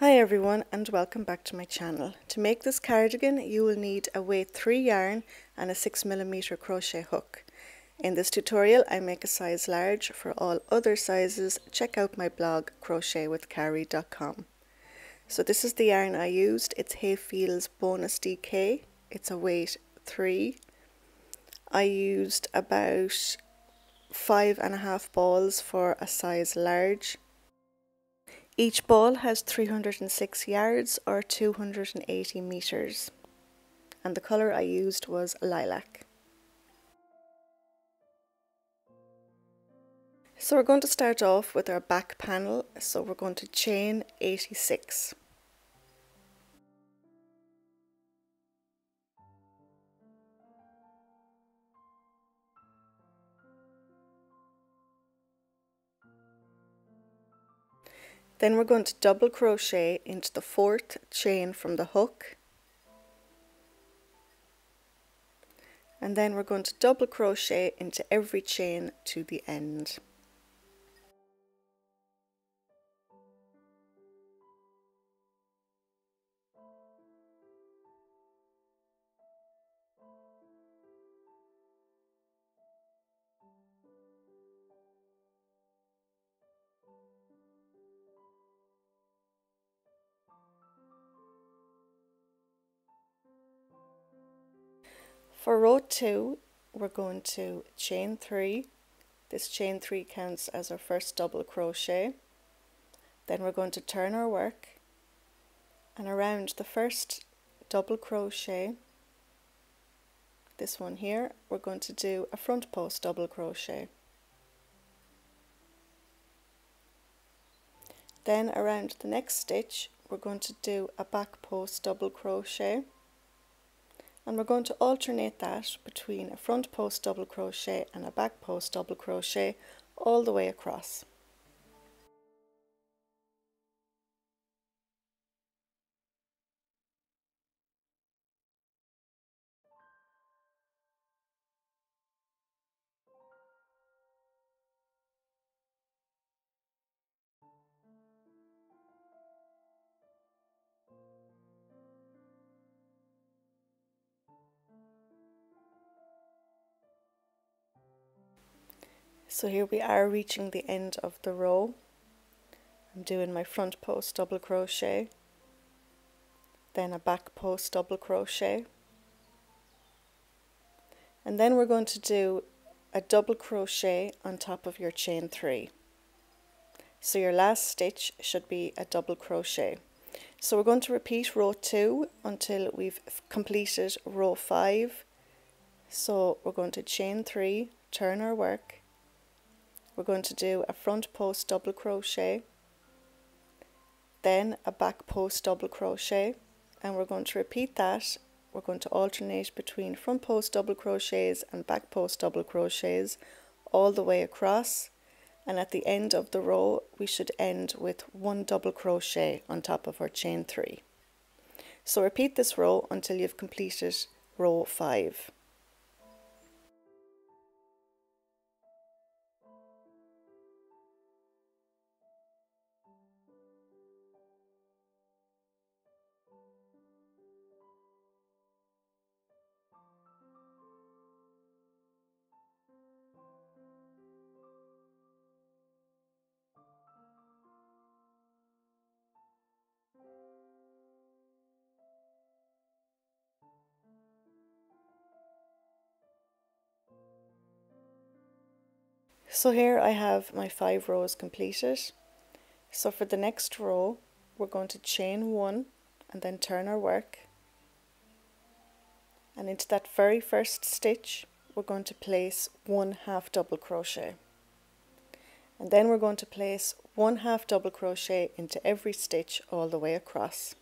Hi everyone and welcome back to my channel. To make this cardigan you will need a weight 3 yarn and a 6mm crochet hook. In this tutorial I make a size large. For all other sizes check out my blog crochetwithcarrie.com. So this is the yarn I used. It's Hayfield's Bonus Dk. It's a weight 3. I used about 5.5 balls for a size large. Each ball has 306 yards or 280 meters, and the colour I used was lilac. So we're going to start off with our back panel, so we're going to chain 86. Then we're going to double crochet into the 4th chain from the hook, and then we're going to double crochet into every chain to the end. For row 2 we're going to chain 3. This chain 3 counts as our first double crochet. Then we're going to turn our work, and around the first double crochet, this one here, we're going to do a front post double crochet. Then around the next stitch we're going to do a back post double crochet, and we're going to alternate that between a front post double crochet and a back post double crochet all the way across. So here we are reaching the end of the row. I'm doing my front post double crochet, then a back post double crochet, and then we're going to do a double crochet on top of your chain 3. So your last stitch should be a double crochet. So we're going to repeat row 2 until we've completed row 5. So we're going to chain 3, turn our work, we're going to do a front post double crochet, then a back post double crochet, and we're going to repeat that. We're going to alternate between front post double crochets and back post double crochets all the way across, and at the end of the row we should end with 1 double crochet on top of our chain 3. So repeat this row until you've completed row 5. So here I have my 5 rows completed. So for the next row we're going to chain 1 and then turn our work, and into that very first stitch we're going to place 1 half double crochet, and then we're going to place 1 half double crochet into every stitch all the way across.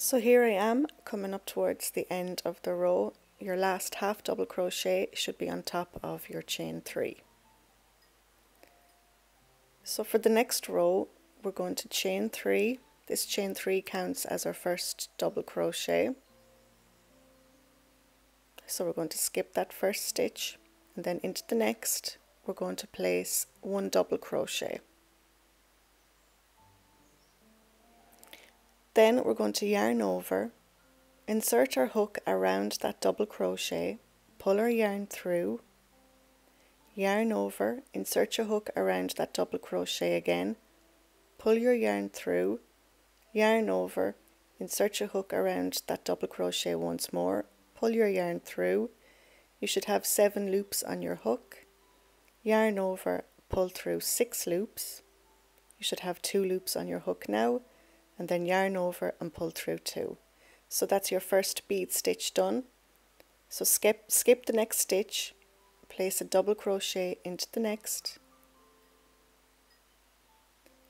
So here I am coming up towards the end of the row. Your last half double crochet should be on top of your chain 3. So for the next row we're going to chain 3. This chain 3 counts as our first double crochet. So we're going to skip that first stitch, and then into the next we're going to place 1 double crochet. Then we're going to yarn over, insert our hook around that double crochet, pull our yarn through, yarn over, insert your hook around that double crochet again, pull your yarn through, yarn over, insert your hook around that double crochet once more, pull your yarn through. You should have 7 loops on your hook, yarn over, pull through 6 loops. You should have 2 loops on your hook now, and then yarn over and pull through 2. So that's your first bead stitch done. So skip the next stitch, place a double crochet into the next,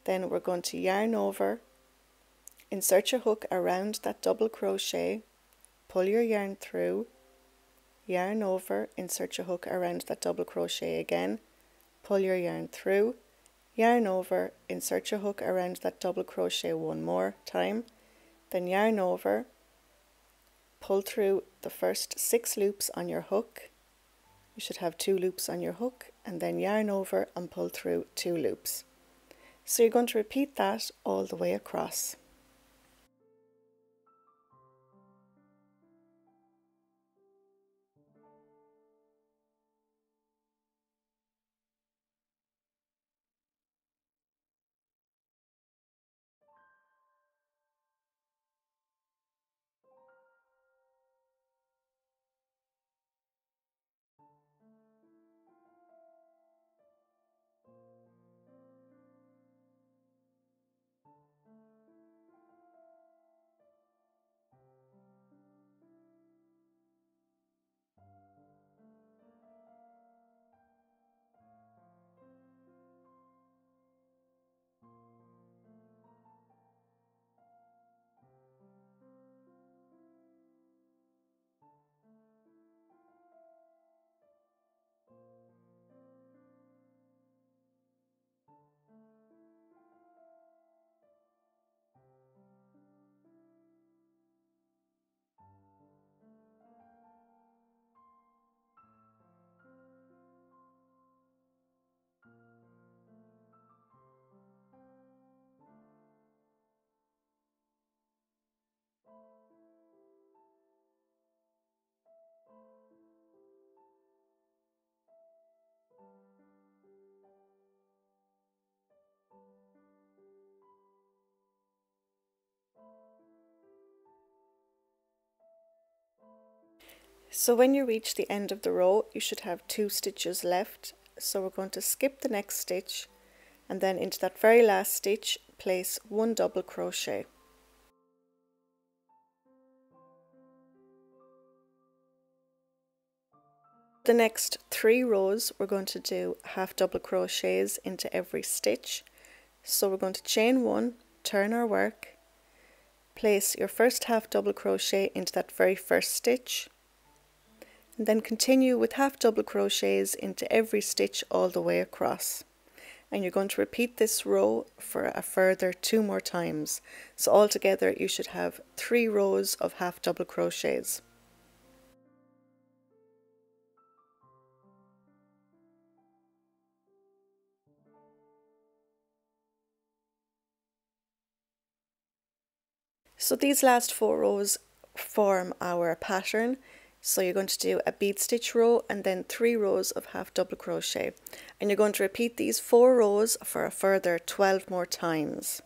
then we're going to yarn over, insert your hook around that double crochet, pull your yarn through, yarn over, insert your hook around that double crochet again, pull your yarn through, yarn over, insert your hook around that double crochet one more time, then yarn over, pull through the first 6 loops on your hook. You should have 2 loops on your hook, and then yarn over and pull through 2 loops. So you're going to repeat that all the way across. So when you reach the end of the row, you should have 2 stitches left. So we're going to skip the next stitch, and then into that very last stitch place 1 double crochet. The next 3 rows we're going to do half double crochets into every stitch. So we're going to chain 1, turn our work, place your first half double crochet into that very first stitch, and then continue with half double crochets into every stitch all the way across. And you're going to repeat this row for a further 2 more times. So altogether you should have 3 rows of half double crochets. So these last 4 rows form our pattern. So you're going to do a bead stitch row and then 3 rows of half double crochet, and you're going to repeat these 4 rows for a further 12 more times.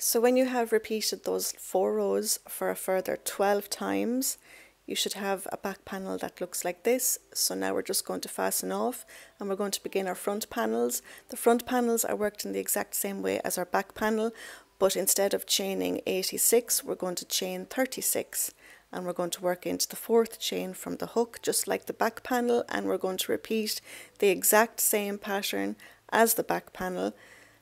So when you have repeated those 4 rows for a further 12 times, you should have a back panel that looks like this. So now we're just going to fasten off and we're going to begin our front panels. The front panels are worked in the exact same way as our back panel, but instead of chaining 86, we're going to chain 36. And we're going to work into the 4th chain from the hook, just like the back panel, and we're going to repeat the exact same pattern as the back panel.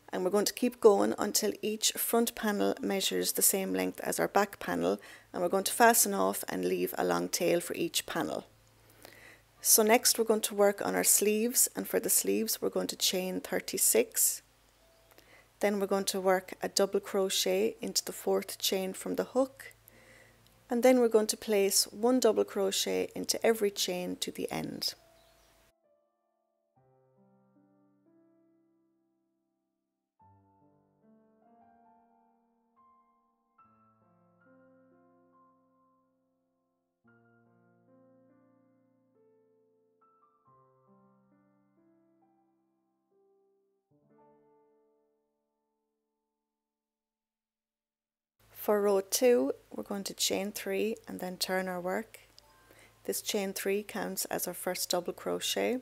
And we're going to keep going until each front panel measures the same length as our back panel, and we're going to fasten off and leave a long tail for each panel. So next we're going to work on our sleeves, and for the sleeves we're going to chain 36. Then we're going to work a double crochet into the 4th chain from the hook, and then we're going to place 1 double crochet into every chain to the end. For row 2, we're going to chain 3 and then turn our work. This chain 3 counts as our first double crochet.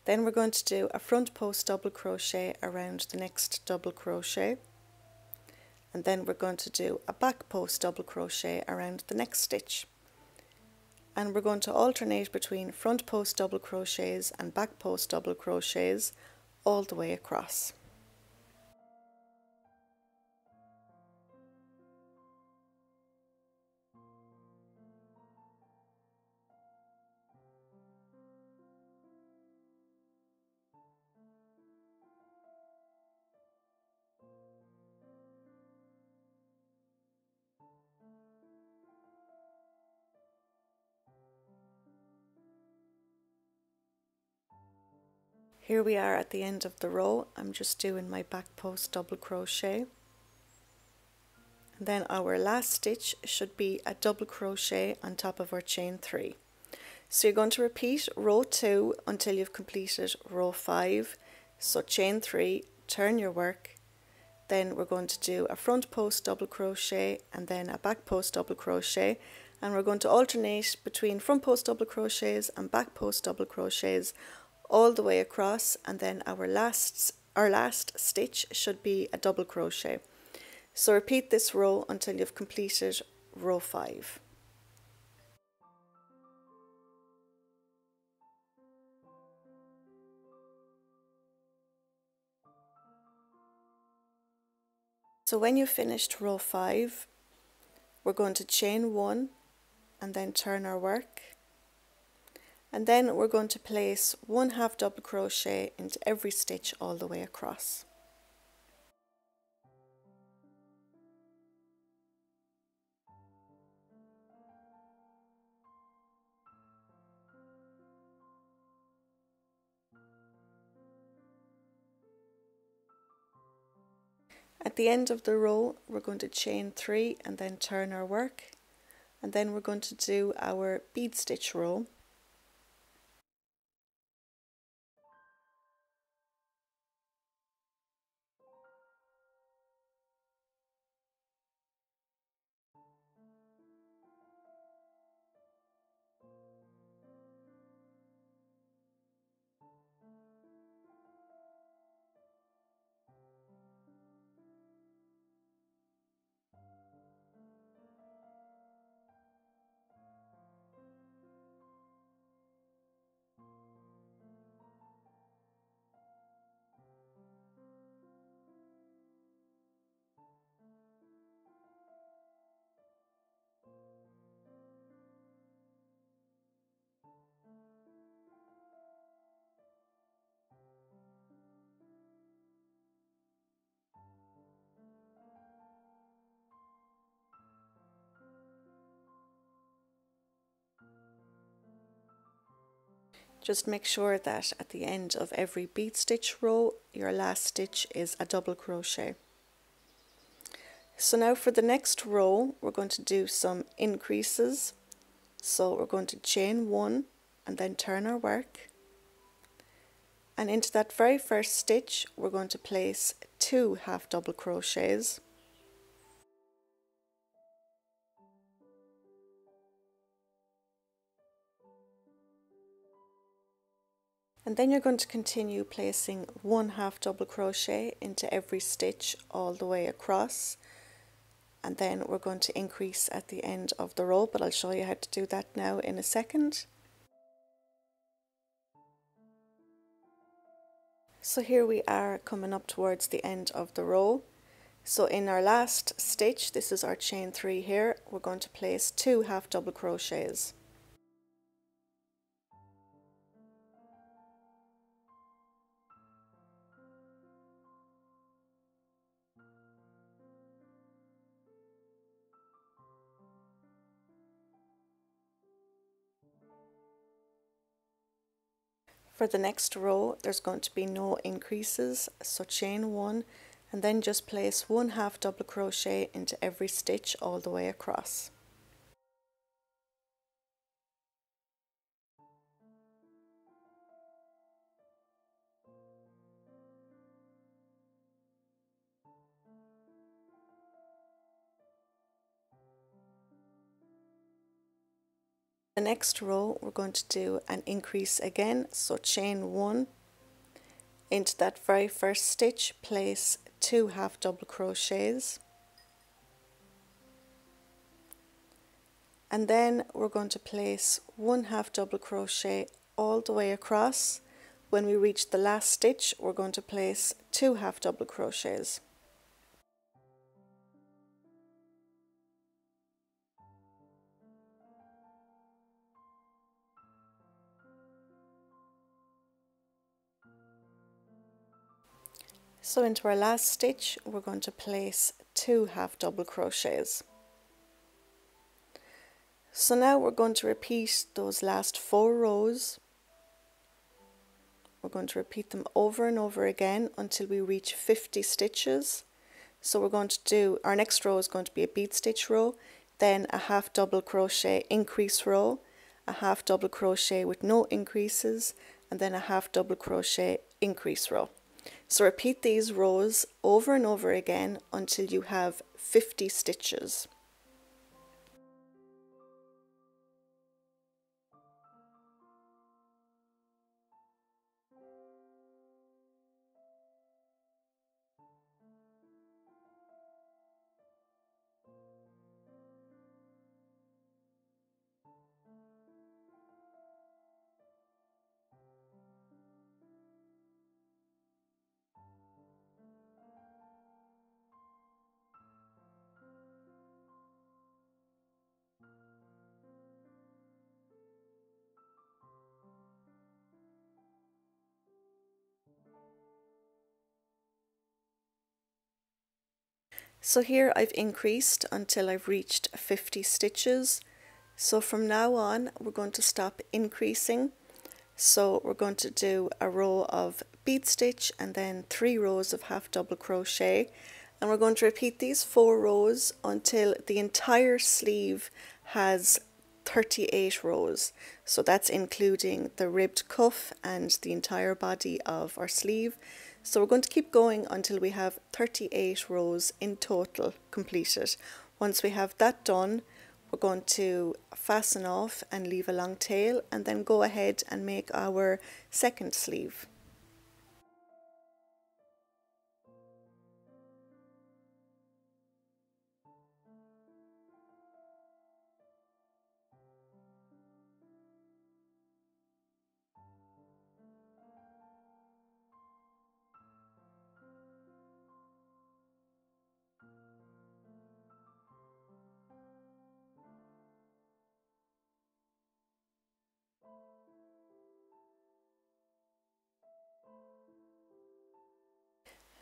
Then we're going to do a front post double crochet around the next double crochet. And then we're going to do a back post double crochet around the next stitch. And we're going to alternate between front post double crochets and back post double crochets all the way across. Here we are at the end of the row. I'm just doing my back post double crochet. And then our last stitch should be a double crochet on top of our chain 3. So you're going to repeat row 2 until you've completed row 5. So chain 3, turn your work. Then we're going to do a front post double crochet and then a back post double crochet, and we're going to alternate between front post double crochets and back post double crochets all the way across, and then our last stitch should be a double crochet. So repeat this row until you've completed row 5. So when you've finished row 5, we're going to chain 1 and then turn our work, and then we're going to place 1 half double crochet into every stitch all the way across. At the end of the row, we're going to chain 3 and then turn our work, and then we're going to do our bead stitch row. Just make sure that at the end of every bead stitch row, your last stitch is a double crochet. So now for the next row, we're going to do some increases. So we're going to chain 1 and then turn our work. And into that very first stitch, we're going to place 2 half double crochets. And then you're going to continue placing 1 half double crochet into every stitch all the way across, and then we're going to increase at the end of the row, but I'll show you how to do that now in a second. So here we are coming up towards the end of the row. So in our last stitch, this is our chain 3 here, we're going to place 2 half double crochets. For the next row, there's going to be no increases, so chain 1 and then just place 1 half double crochet into every stitch all the way across. The next row we're going to do an increase again, so chain 1, into that very first stitch place 2 half double crochets, and then we're going to place 1 half double crochet all the way across. When we reach the last stitch, we're going to place 2 half double crochets. So into our last stitch, we're going to place 2 half double crochets. So now we're going to repeat those last 4 rows. We're going to repeat them over and over again until we reach 50 stitches. So we're going to do, our next row is going to be a bead stitch row, then a half double crochet increase row, a half double crochet with no increases, and then a half double crochet increase row. So repeat these rows over and over again until you have 50 stitches. So here I've increased until I've reached 50 stitches. So from now on we're going to stop increasing. So we're going to do a row of bead stitch and then 3 rows of half double crochet, and we're going to repeat these 4 rows until the entire sleeve has 38 rows. So that's including the ribbed cuff and the entire body of our sleeve. So we're going to keep going until we have 38 rows in total completed. Once we have that done, we're going to fasten off and leave a long tail, and then go ahead and make our second sleeve.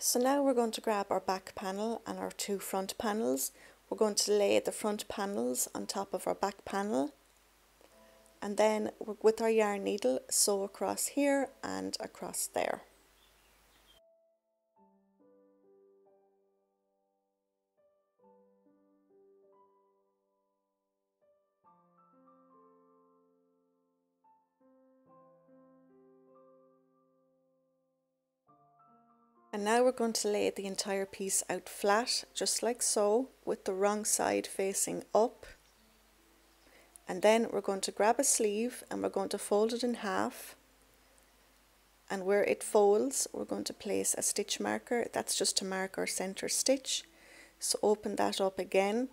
So now we're going to grab our back panel and our 2 front panels. We're going to lay the front panels on top of our back panel, and then with our yarn needle sew across here and across there. And now we're going to lay the entire piece out flat, just like so, with the wrong side facing up. And then we're going to grab a sleeve and we're going to fold it in half. and where it folds we're going to place a stitch marker. That's just to mark our center stitch. So open that up again,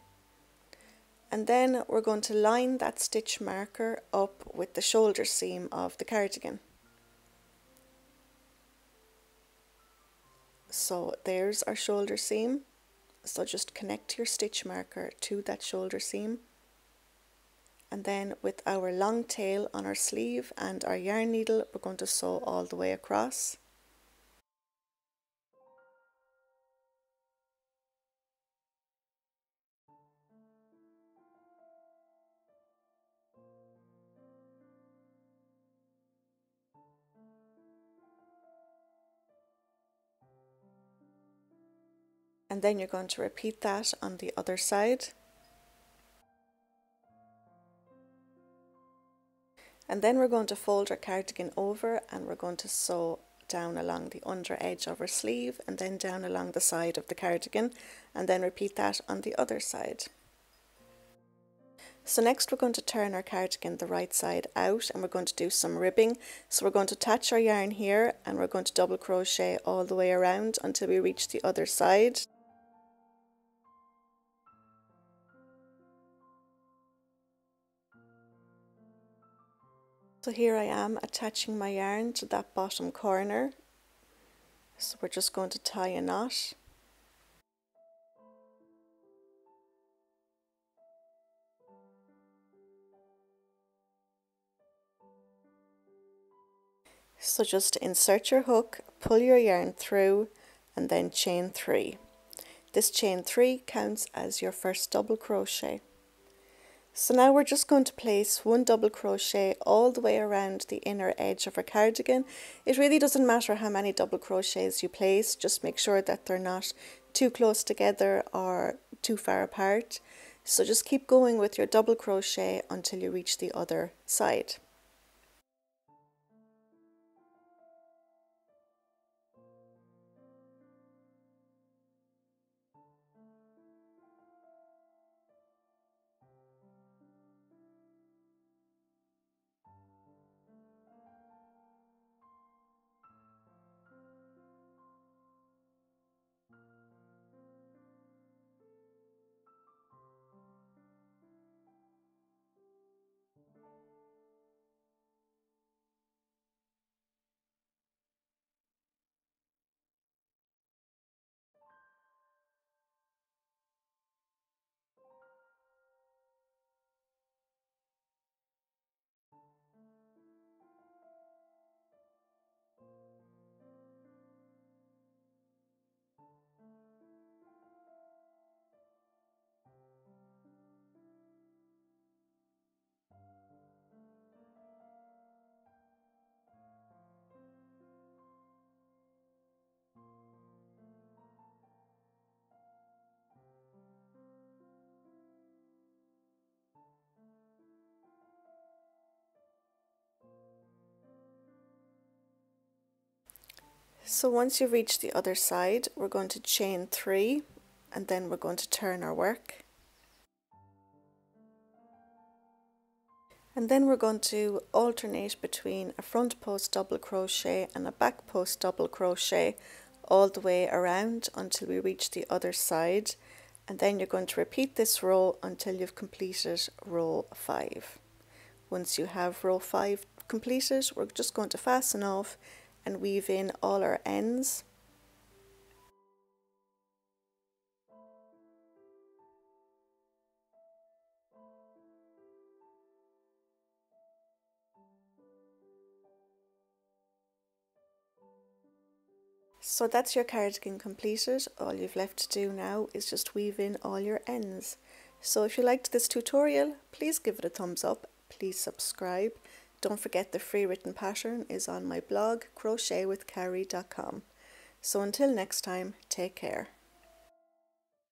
and then we're going to line that stitch marker up with the shoulder seam of the cardigan. So there's our shoulder seam. So just connect your stitch marker to that shoulder seam, and then with our long tail on our sleeve and our yarn needle we're going to sew all the way across. And then you're going to repeat that on the other side. And then we're going to fold our cardigan over and we're going to sew down along the under edge of our sleeve and then down along the side of the cardigan, and then repeat that on the other side. So next we're going to turn our cardigan the right side out and we're going to do some ribbing. So we're going to attach our yarn here and we're going to double crochet all the way around until we reach the other side. So here I am attaching my yarn to that bottom corner. So we're just going to tie a knot. So just insert your hook, pull your yarn through and then chain 3. This chain 3 counts as your first double crochet. So now we're just going to place 1 double crochet all the way around the inner edge of our cardigan. It really doesn't matter how many double crochets you place, just make sure that they're not too close together or too far apart. So just keep going with your double crochet until you reach the other side. So once you've reached the other side, we're going to chain 3 and then we're going to turn our work. And then we're going to alternate between a front post double crochet and a back post double crochet all the way around until we reach the other side. And then you're going to repeat this row until you've completed row 5. Once you have row 5 completed, we're just going to fasten off and weave in all our ends. So that's your cardigan completed. All you've left to do now is just weave in all your ends. So if you liked this tutorial, please give it a thumbs up, please subscribe. Don't forget the free written pattern is on my blog crochetwithcarrie.com. So until next time, take care.